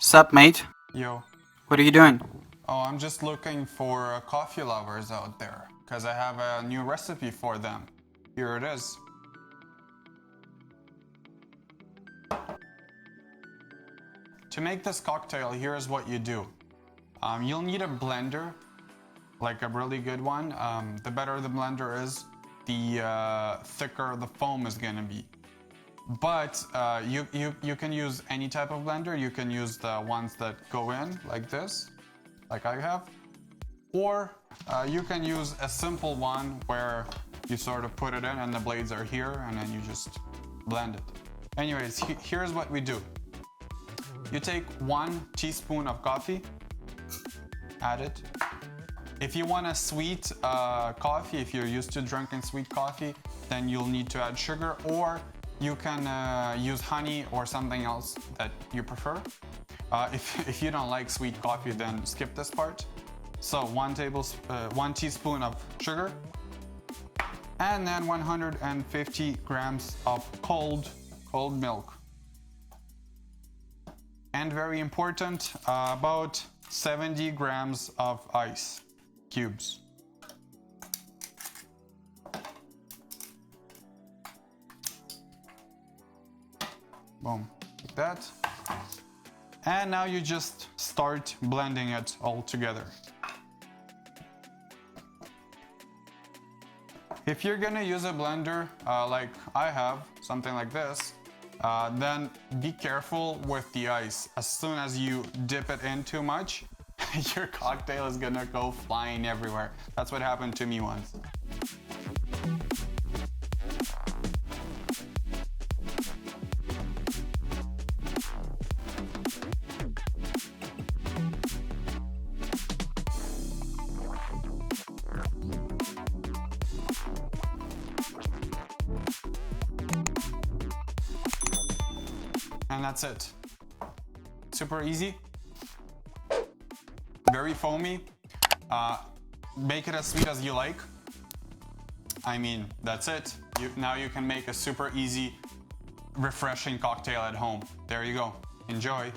Sup, mate? Yo. What are you doing? Oh, I'm just looking for coffee lovers out there, because I have a new recipe for them. Here it is. To make this cocktail, here's what you do. You'll need a blender, like a really good one. The better the blender is, the thicker the foam is gonna be. But you can use any type of blender. You can use the ones that go in like this, like I have. Or you can use a simple one where you sort of put it in and the blades are here and then you just blend it. Anyways, here's what we do. You take 1 teaspoon of coffee, add it. If you want a sweet coffee, if you're used to drinking sweet coffee, then you'll need to add sugar, or you can use honey or something else that you prefer. If you don't like sweet coffee, then skip this part. So 1 teaspoon of sugar, and then 150 grams of cold milk. And very important, about 70 grams of ice cubes. Boom, like that. And now you just start blending it all together. If you're gonna use a blender like I have, something like this, then be careful with the ice. As soon as you dip it in too much, your cocktail is gonna go flying everywhere. That's what happened to me once. And that's it. Super easy, very foamy. Make it as sweet as you like. I mean, that's it. Now you can make a super easy, refreshing cocktail at home. There you go. Enjoy.